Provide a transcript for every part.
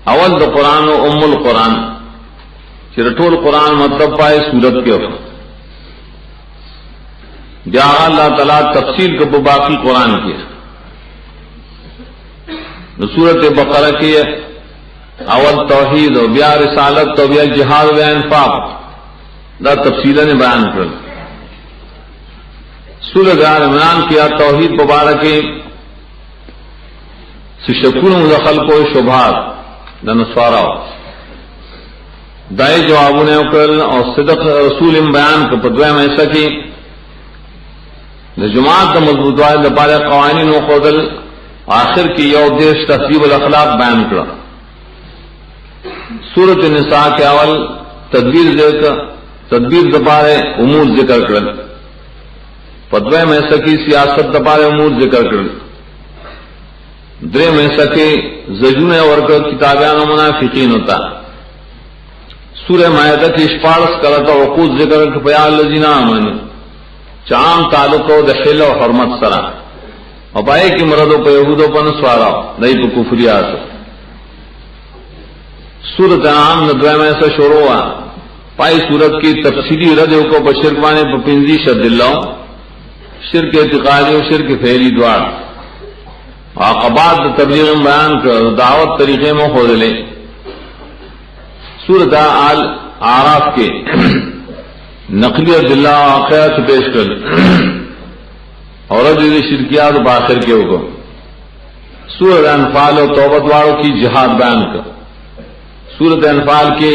اول د قرآن و ام القرآن چرټول قرآن مطلب پائے سورت کے وقت جہاں اللہ تعالیٰ تفصیل کو باقی قرآن کی سورت بقرہ کی اول توحید و بیا رسالت و بیا جہاد و انفاق دا تفصیلن بیان کر سورت آل عمران کیا توحید مبارک شکون مدخل کو شبہات دا نسوارا دائے جوابوں نے اور صدق رسول بیان کو پدوے میں ایسا کی جماعت کا مضبوط واحد پارے قوانین و قدل آخر کی یو دیش تہذیب الاخلاق بیان کرا سورت نساء کے اول تدبیر دپارے امور ذکر کر پدوے میں سکی سیاست دپارے امور ذکر کر درے میں سکی زجون ورکر کتابیان و منافقین ہوتا سورہ مائدہ کی اشپارس کرتا وقود ذکر کہ پیال لذین آمنوا چام تعلق و دخل و حرمت سرا اور پائے کی مردوں پہ یہودوں پر نسوارا نہیں پہ کفریات سورت عام ندوے میں ایسا شروع ہوا پائی سورت کی تفصیلی ردیوں کو بشرکوانے پر پنزی شد اللہ شرک اعتقادی و شرک فعلی دوار عقبات تبلیغ بیان کر دعوت طریقے میں خود لے سورت آل آراف کے نقلی عبداللہ واقعات پیش کر اور شرکیات باخر کے حکم سورت انفال و توبت والوں کی جہاد بیان کر سورت انفال کے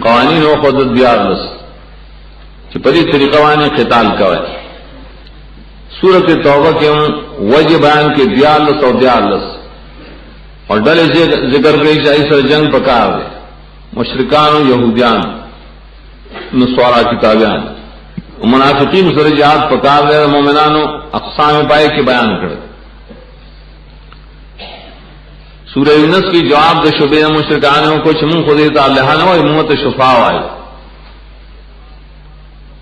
قوانین و خدت بیارلس پری طریقہ وانے قتال کا ہے سورت توبہ کے وجہ بیان کے دیارلس اور دیارلس اور ڈلے ذکر گئی چاہیے سر جنگ پکار ہے مشرکان و یہودیان نسوارا کتابیان منافقین سر جہاد پکار دے مومنان و اقسام پائے کے بیان کرے سورہ یونس کی جواب دے شبہ مشرکان کو چمن خودی تعالیٰ نہ ہوئی موت شفا آئے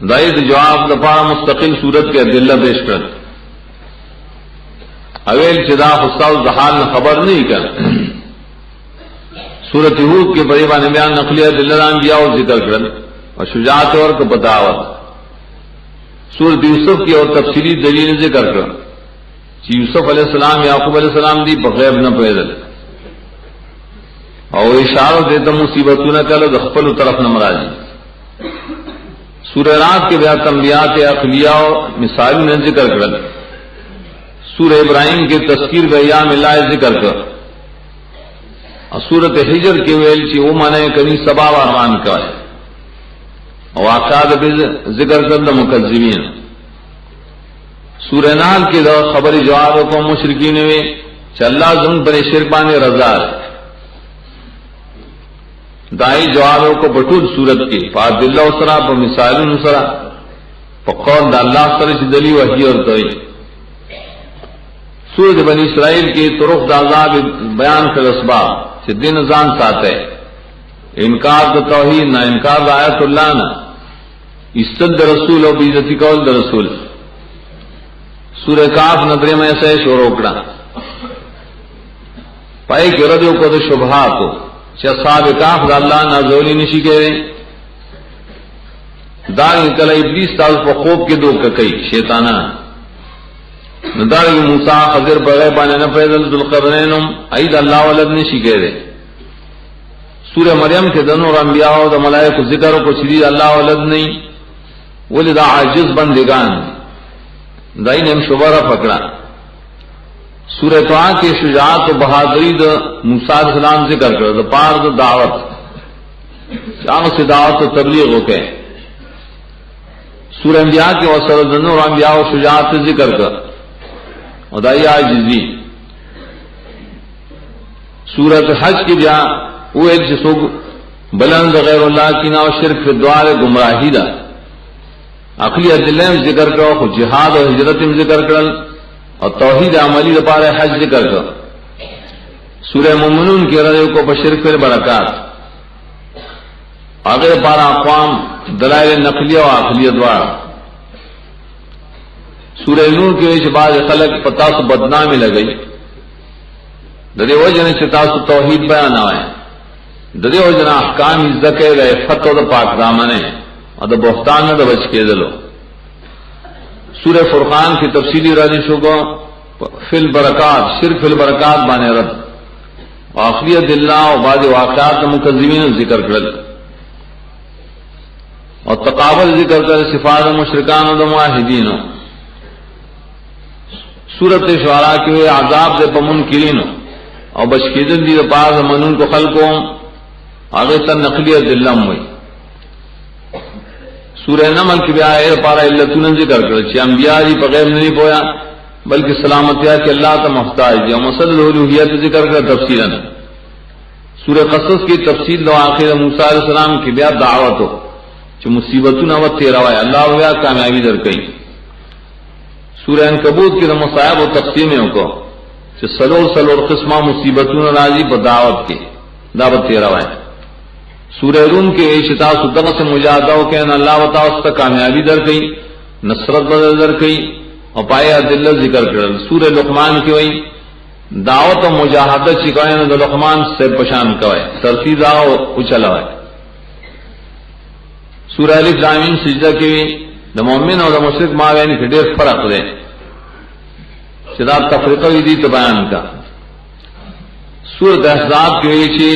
دائد جواب دفاع مستقل صورت کے دلہ پیش کر اویل چدا خصاص دحال نے خبر نہیں کر سورت ہود کے بریبان بیان نقلیہ دلران دیا اور ذکر کر اور شجاعت اور کو بتاوت سورت یوسف کی اور تفصیلی دلیل ذکر کر یوسف علیہ السلام یعقوب علیہ السلام دی بغیب نہ پیدل اور اشارہ دیتا مصیبتوں نہ کر دخپل طرف نہ مراجی سورہ رات کے بیات تنبیات عقلیہ اور مثال نے ذکر کر سورہ ابراہیم کے تذکیر بیام اللہ ذکر کر اور سورت حجر کے ویل چی وہ مانے کبھی سبا ارمان کا ہے اور واقعات ذکر کر مکذبین سورہ نال کے خبر جواب کو مشرکین میں چلہ زم بر شرکان رضا دائی جوابوں کو بٹول صورت کی فاد اللہ سرا پ مثال نسرا پقول دا اللہ سر دلی وحی اور توئی سورت بنی اسرائیل کی طرق دا عذاب بیان کر اسباب کہ دن زان ساتے انکار دا توحید نہ انکار دا آیت اللہ نہ استد رسول اور بیزتی قول دا رسول سورہ کاف نظرے میں ایسے شور اکڑا پائی کے ردوں کو تو شبہات ہو صاحب کاف دا اللہ نازولی نشی کہہ رہے دار کل ابلیس تاز پر خوب کے دو کئی شیطانہ ندار موسیٰ خضر بغیر بانے نفیدل ذوالقرنینم عید اللہ ولد نشی کہہ رہے سورہ مریم کے دنور انبیاء و دا ملائک ذکر کو شدید اللہ ولد نہیں ولی دا عاجز بندگان دائی نے شبرہ پکڑا سورہ توحا کے شجاعت و بہادری دا موسیٰ علیہ السلام ذکر کر دا پار دا دعوت چاہوں سے دعوت و تبلیغ ہو کے سورہ انبیاء کے وصل دنور انبیاء و شجاعت ذکر کر اور دائی عاجزی سورت حج کی جا وہ ایک جسوگ بلند غیر اللہ کی نا و شرک فی دوار گمراہی دا عقلی عدلیم ذکر کرو خود جہاد و ہجرت ذکر کرل اور توحید عملی دپار حج ذکر کر سورہ مومنون کی ردیوں کو بشرک پر برکات آگے پارا اقوام دلائل نقلیہ و عقلیہ دوار سورہ نور کے وجہ بعض خلق پتاس بدنامی لگئی درے وجہ نے چتاس توحید بیان آئے ददे वजन अहकाम इज्जके द इफ़त और पाक दामने और द बहतान द बच के दलो। सूरह फुरकान की तफसीली रजिशों को फिल बरकात शिरक फिल बरकात बाने रद आखिरियत दिल्ला और बाद वाक़यात मुकज़्ज़िमीन जिक्र करल और तकाबल जिक्र कर सिफात मुशरिकान और मुआहिदीन। सूरत शुआरा के हुए आजाब से मुनकिरीन और बशकीदन दी पास मनून को खलको आगे तन नकलियत दिल्लम हुई। सूरह नमल की ब्याह पारा इल्लतुन जिक्र कर अंबिया जी बगैर नहीं पोया बल्कि सलामतिया के अल्लाह का मुख्ताज है मसल उलूहियत जिक्र कर तफसीलन। सूरह कसस की तफसील आखिर मूसा अलैहि सलाम की ब्याह दावत हो जो मुसीबतुन अवत तेरा है अल्लाह ब्याह कामयाबी दर कई। सूरह अनकबूत की मसायब और तकसीमों को सलोर किस्मा मुसीबतुन राजी बदावत की दावत तेरा है। सूरह रूम के शिता सुदम से मुजादा के अल्लाह बता उस तक कामयाबी दर गई नसरत बदल दर गई और पाया दिल जिक्र कर। सूरह लुकमान की वही दावत और मुजाहदत चिकाए न लुकमान से पशान कवाए तरसीदा उछला है। सूरह अलिफ लाम मीम सिजदा की द मोमिन और द मुशरिक माबैन के ढेर फर्क है सिदा तफरीका दी बयान का। सूरह अहज़ाब की वही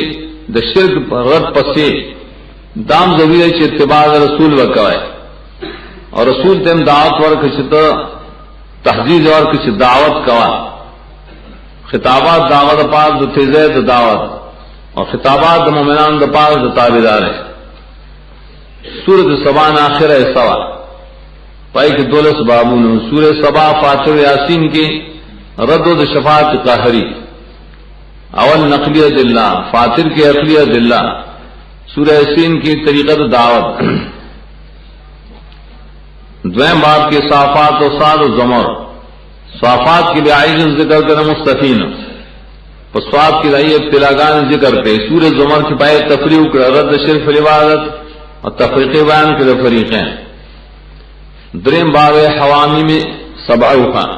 द शिर्क रद पसे दाम जरूरी है इत्तिबा रसूल वकवाए और रसूल तेम दावत वर किसी तहजीज और किसी दावत कवा खिताबात दावत पास द तेज़ दावत और खिताबात द मोमिनान द पास द ताबेदार है। सूरत सबान आखिर है सवा पाई के दौलस बाबून सूरह सबा फातिर यासीन की रद्द द शफात काहरी अवल नकलियत दिल्ला फातिर की अकलियत दिल्ला। सूरह यासीन की तरीक़त दावत द्वैम बाब के साफात और साद और जमर साफात की ब्याईजन जिक्र कर मुस्तफीन स्वाद की रही इब्तिलागान जिक्र पे। सूरह जमर की पाए तफरीक रद्द शिर्क इबादत और तफरीक़ बयान के फरीक़ें। द्रेम बाब हवामी में सबाउ खान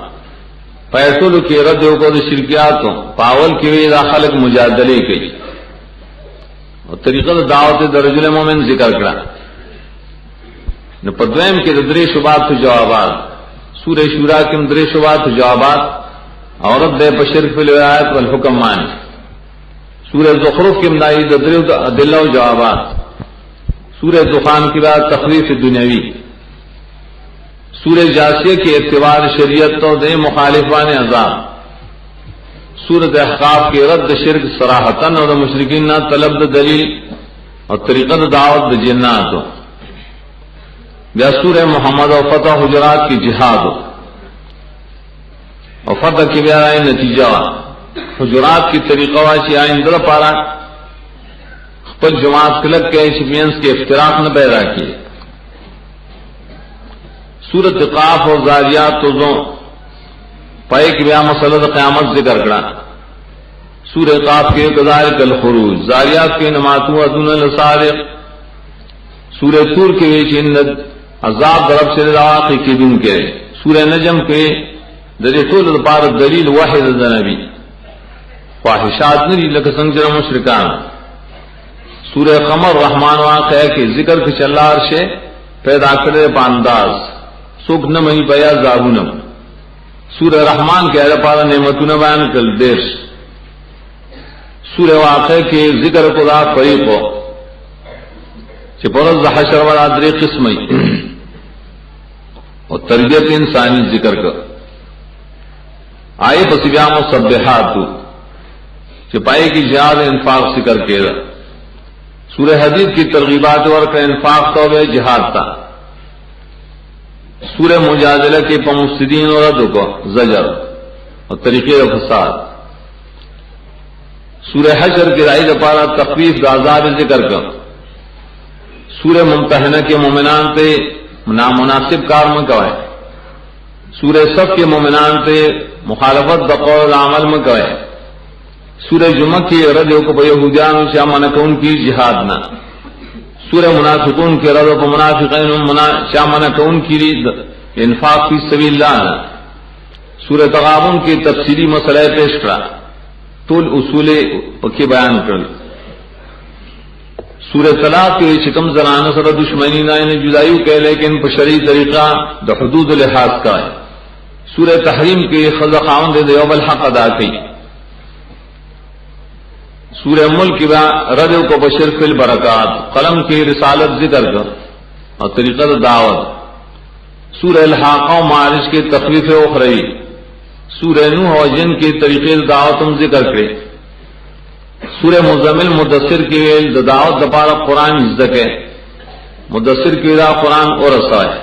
पैटुल के रद्द को शिरकियात पावल की वे दाखलक मुजादले की और तरीक़त दावत दरजुल मोमिन जिक्र करा न पद्वैम के दरे शुबात जवाबात सूरह शूरा के दरे शुबात जवाबात औरत दे बशिर फिल विलायत वल हुक्म मान। सूरह ज़ुखरुफ के मदाई दरे अदिल्ला जवाबात। सूरह दुखान की बात तखवीफ दुनियावी। सूरह जासिया के एतबार शरीयत तो दे मुखालिफान अज़ाब। सूरत अहकाफ के रद्द शिर्क सराहतन और मुशरिकीन ना तलब दलील और तरीक़त दावत जिन्नात। या सूरह मोहम्मद और फतह हुजरात की जिहाद और फतह की ब्याह नतीजा हुजरात की तरीक़ा वाची आइंदर पारा पर जमात क्लब के शिपियंस के इफ्तिराक न पैदा किए। सूरत काफ और जारियात तो पाए कि ब्याह मसलद क़यामत जिक्र करा। सूरह काफ के कज़ालिकल खुरूज जारियात के नमातु अदुन सारिक। सूरह तूर के वे अजाब दरब से रवाक़ी के दिन के। सूरह नजम के दरे टोल पार दलील वाहिद नबी ख्वाहिशात नरी लकसंजर मुशरिकान। सूरह कमर रहमान वाक़या के जिक्र के चल्लार से पैदा करे पांदाज सुख न मही बया जाबुनम। सूरह रहमान के अहले पारा नेमतुन बयान कल देश। सूरह वाक़या के जिक्र को दा फरीको चिपरज हशर वाला दरे किस्म और तरबियत इंसानी जिक्र कर आए बसिब्याम सब्बहात सिपाही की जिहाद इन्फाक जिक्र के। सूरह हदीद की तरगीबात और का इन्फाक तो वह जिहाद था। सूरह मुजादला के मुफ्सिदीन और रद्द को जजर और तरीके फसाद। सूरह हशर की राय दपारा तकवीफ आजाब जिक्र कर। सूरह मुमतहना के मोमिनान पे नामुनासिब कार कवाए। सूरह सब के मोमिनान पे मुखालफत बकौल अमल में कवाए। सूरह जुमा की रद को यहूदियान से मन कौन की जिहाद ना। सूरह मुनाफिकून के रद को मुनाफिकीन शामन कौन की इन्फाक फी सबीलिल्लाह ना। सूरह तगाबुन की तफसीली मसला पेश करा तोल उसूल के बयान कर। सूरह तलाक के चिकम जनाना सर दुश्मनी ना इन्हें जुदाई कह लेकिन शरई तरीका द हदूद लिहाज का है। सूरह तहरीम के खज़ा खावंद देवल हक अदा की। सूरह मुल्क की रद को बशर फिल बरकात कलम की रिसालत जिक्र कर और तरीका दावत। सूरह अल-हाक़ा मारिज के तखवीफ उखरई। सूरह नूह और जिन के तरीके दावत जिक्र करे। सूरह मुज़म्मिल मुदस्सिर की दावत दपारा कुरान इज्जत है। मुदस्सिर की कुरान और रसा है।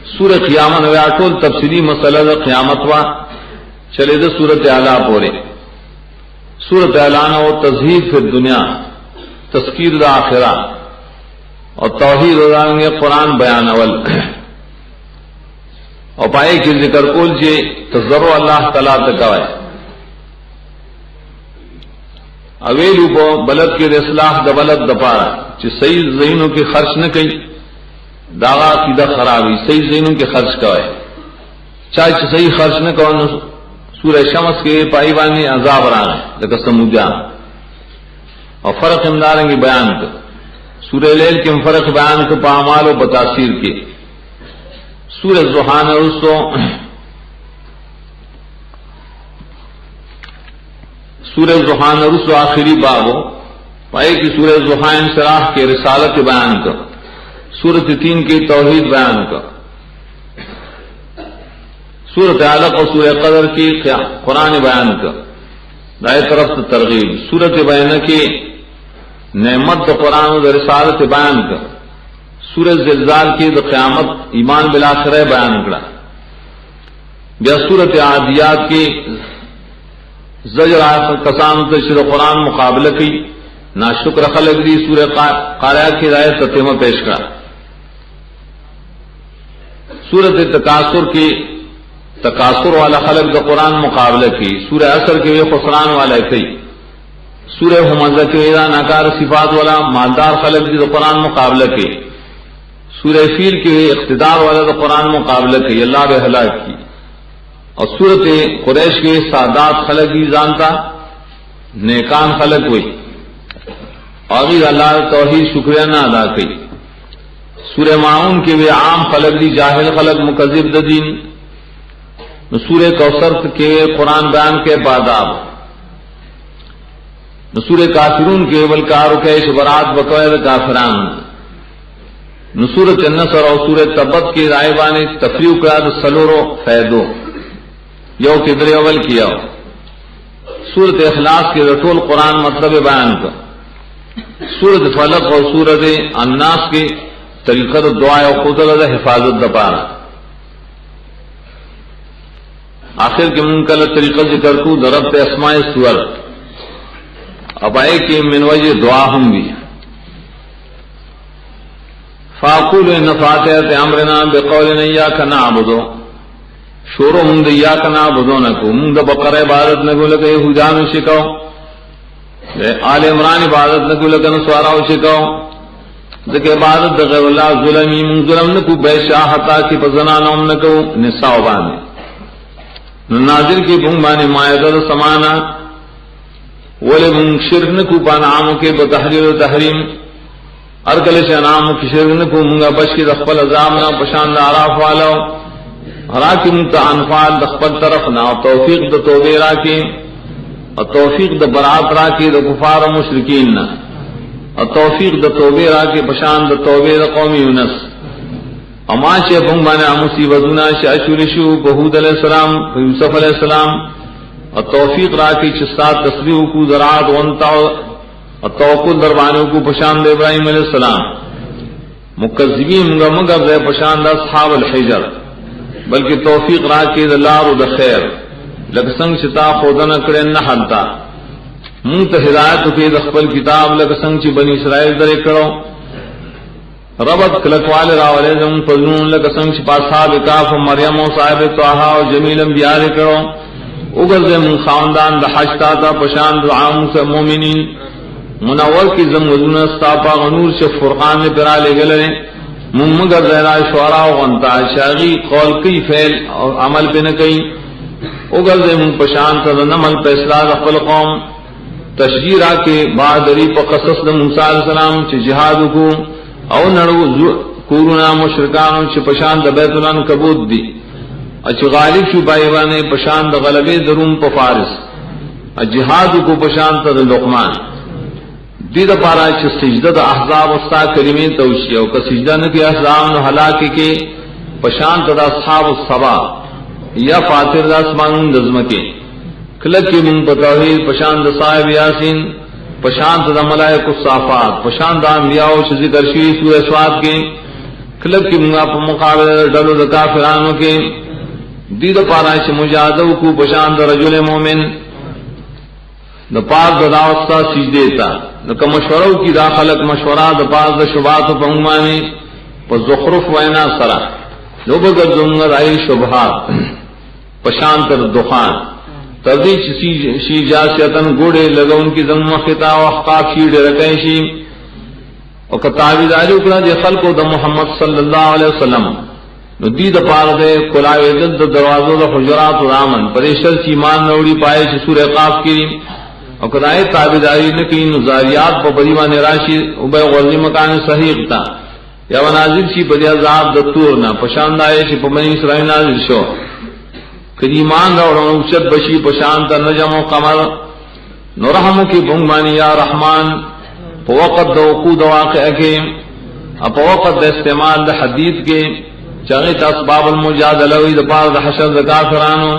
सूरह क़ियामत व्याटोल तफसीली मसला क़ियामत वा चले दे सूरत आला पोरे। सूरत आलाना और तज़हीर फिर दुनिया तस्कीर दा आखिरा और तौहीद उदांगे कुरान बयान अवल और पाए कि जिक्र कोल जे तजर्रो अल्लाह तआला तकवाए अवेलू को बलद के इस्लाह द बलद दपारा कि सही ज़हीनों के खर्च न कई दागा कीदा खराबी सही ज़हीनों के खर्च कवाए चाहे सही खर्च न कहो। सूरह शम्स के पाईवानी अजाब रागे लगा समुजा और फर्क इमदारेंगे बयान कर। सूरह लैल के फर्क बयान को पामाल और बतासीर के। सूरह ज़ुहान रुसो सूरह ज़ुहान रुसो आखिरी बाबो पाए कि सूरह ज़ुहान सराह के रिसालत बयान कर। सूरत 3 की तौहीद बयान कर। सूरत अलक और सूरह कदर की कुरान बयान कर दाए तरफ तरगीब। सूरत बयान की नेमत कुरान रिसालत बयान कर। सूरह ज़िलज़ाल की क़यामत ईमान बिलाखिर बयान करा। या सूरत आदियात की ज़जर कसान तशर कुरान मुकाबला की ना शुक्र खलक दी। सूरह क़ारिया की राय ततेमा पेश करा। सूरत तकासुर की तकासुर वाला खलक द कुरान मुकाबला की। सूरह असर के वे खुसरान वाला की। सूरह हुमज़ा के नाकार सिफात वाला मालदार खलक दी द कुरान मुकाबला की। सूरह फील के इख्तिदार वाला द कुरान मुकाबला की अल्लाह बे हलाक की। और सूरत कुरैश के सादात खलक ही जानता नेकान खलक हुई और अल्लाह तौहीद शुक्रिया ना अदा की। सूरह माऊन के वे आम खलक दी जाहिल खलक मुकज़िब द दीन। सूरह कौसर के कुरान बयान के बादाब। सूरह काफिरून के बलकार कैश बरात बकैर काफिरान। सूरत नसर और सूरह तब्बत के रायबान तफरीउ का सलोरो फैदो यो किदर अवल किया। सूरत इखलास के रटोल कुरान मतलब बयान कर। सूरत फलक और सूरत अन्नास के तरीक़त दुआ और कुदरत हिफाजत दपारा। आखिर के मुनकल तरीक़ा जिक्र को दरब्त अस्माए सुअर अब आए कि मिनवज दुआ होंगी। फाकुल नफात अमरना बेकौल नैया का नाबुदो शोरो मुंद या का नाबुदो न को मुंद बकर इबादत न को लगे हुजा में शिकाओ आल इमरान इबादत न को लगन स्वाराओ शिकाओ जके इबादत गैरुल्लाह जुलमी मुंग जुलम न को बेशाहता की पजना नौम न को निसाओ बाने नाजिर की भूंग बाने मायदर समाना वोले मुंग शिर्क न को पानामों के बतहरीर तहरीम अरकल से नाम की शिर्क न को मुंगा बश की दखपल अजाम ना पशान आराफ वाला हराकी मुंता अनफाल दखपल तरफ ना तौफीक द तोबे राकी और तौफीक द बरात राकी द कुफार मुशरिकीन ना और तौफीक द तोबे राकी पशान द तोबे द कौमी यूनस अमाशे भुंगमाने मुसीबतुना शाशुरिशु बहूद अलैहिस्सलाम यूसुफ अलैहिस्सलाम और तौफीक राकी चिस्ता तस्बीह को ज़रात वंता और तवक्कुल दरबानों को पशान इब्राहिम अलैहिस्सलाम मुकज़्ज़िबीन मगर ज़े पशान द अस्हाब अल हिजर बल्कि तौफीक राकी द लार द खैर लकसंग चिता खोदन करे न हलता मुंत हिदायत के दखपल किताब लकसंग ची बनी इसराइल दरे करो रबत कलकवाल रावले जम फजनून लकसंग ची पासाब काफ मरियम और साहिब तोहा और जमीलम बियारे करो उगल जे मुन खानदान द हजता था पशान द आम से मोमिनीन मुनव्वर की जमगुना स्तापा गनूर से फुरकान ने पिरा ले गए मुमगर जहरा शुरा गनता शागी कौल कई फैल और अमल पे न कई उगल जे मुन पशान था नमल फैसला रफल कौम تشجیع راکې بہادری په قصص د موسی علیہ السلام چې جهاد کو او نړو کورونا مشرکانو چې پشان د بیت العنکبوت دي چې غالب شو بایوانه پشان د غلبې دروم په فارس جهاد کو پشان ته د لقمان دې د پاره چې سجده د احزاب او ستا کلمې توشي او که سجده نه کې احزاب نو هلاکه کې پشان ته د اصحاب الصبا یا فاتر د اسمانونو د زمکه کله کې مون په توحید پشان د صاحب یاسین پشان د ملائکه الصافات پشان د انبیاء او ذکر شي سورہ سواد کې کله کې مون په مقابله ډلو د کافرانو کې دې د پاره چې مجاهده کو پشان د رجل مؤمن د پاک د داوستا سجده تا نو کوم مشورو کی دا خلق مشورہ د پاک د شبهات په عمومي په زخرف وینا سره نو بغیر زمغه راي شبهات پشان تر دخان تدی شی جاسیتن ګوړې لګون کی زم مختا او احقاف شی ډرکای شي او کتابیداری وکړه د خلقو د محمد صلی الله علیه وسلم نو دې د پاره د کلاوی د دروازو د حجرات رامن پرېشل چې ایمان نوړي پای چې سورې قاف کې او کداې تابعداري نه کین نو زاریات په بدیوان راشي او به غوړي مکان صحیح تا یا نازل شي په عذاب د تور نه پشاندای چې په بنی اسرائیل نازل شو کدی ایمان راوړو چې بشي پشان ته نجم او قمر نو رحم کې بونګمانی یا رحمان په وخت د وقود واقع کې په وخت د استعمال د حدیث کې چاغه اسباب المجادله وی د پاره د حشر د کافرانو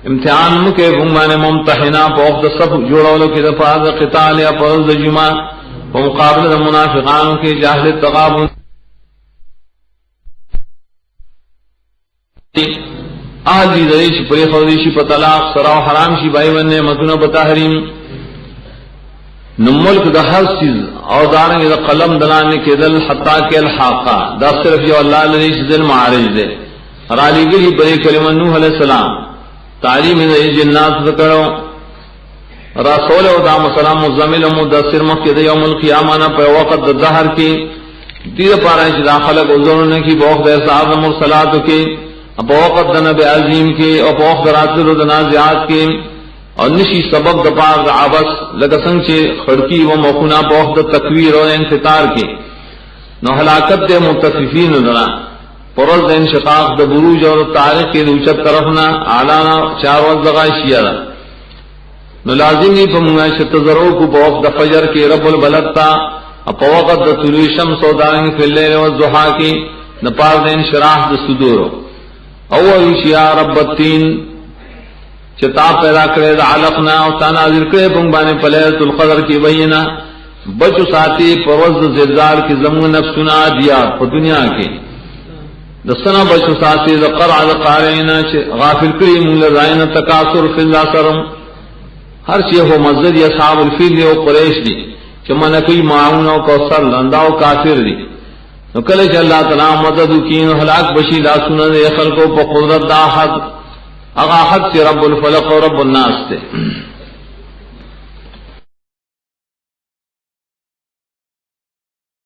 امتحان مکه بونګمانه ممتحنا په وخت د صف جوړولو کې د پاره د قتال یا په د جمعه په مقابله د منافقانو کې جاهل تغابن اهل دې ریش پرې خو دې شي په طلاق سره او حرام شي بای ونه متونه په تحریم نو ملک د هر چیز او دارنګ د قلم دلانه کېدل حتا کې الحاقه دا صرف یو الله لري چې ذل معارض ده را لګي پرې کلمه نوح علیہ السلام تعلیم د جنات ذکرو رسول او دا مسلم مزمل او مدثر مکه د یوم القیامه نه په وخت د ظهر کې دې لپاره چې داخله ګذرونه کې بوخ د صاحب مرسلات کې په وخت د نبی عظیم کې او په وخت راتلو د نازعات کې او نشي سبب د پاره د عبس لکه څنګه چې خړکی و مخونه په وخت د تکویر او انفطار کې نو هلاکت د متصفین نه پرز د انشقاق د بروج او تاریخ کې د اوچت طرفنا اعلی چار وخت غاشیه نو لازمي په موږ چې تزرو کو په وخت د فجر کې رب البلد تا په وخت د طلوع شمس او دانګ په لیل او ضحا کې د پاره د انشراح د صدور او یا رب التین چې تا پیدا کړې د علقنا او تا نازل کړې په باندې په ليله القدر کې بینا بچو ساتي په ورځ زلزال کې زمون نفسنا دیات په دنیا کې د سنا بچو ساتي د قرع د قارینا چې غافل کړي موږ راینه تکاثر فی الاسرم هر شی هو مزد یا اصحاب الفیل او قریش دي چې منکې معاون او کوثر لنداو کافر دي نو کله چې الله تعالی مدد وکړي هلاک بشي لا سنن خلقو په قدرت دا حق هغه حق چې رب الفلق او رب الناس ته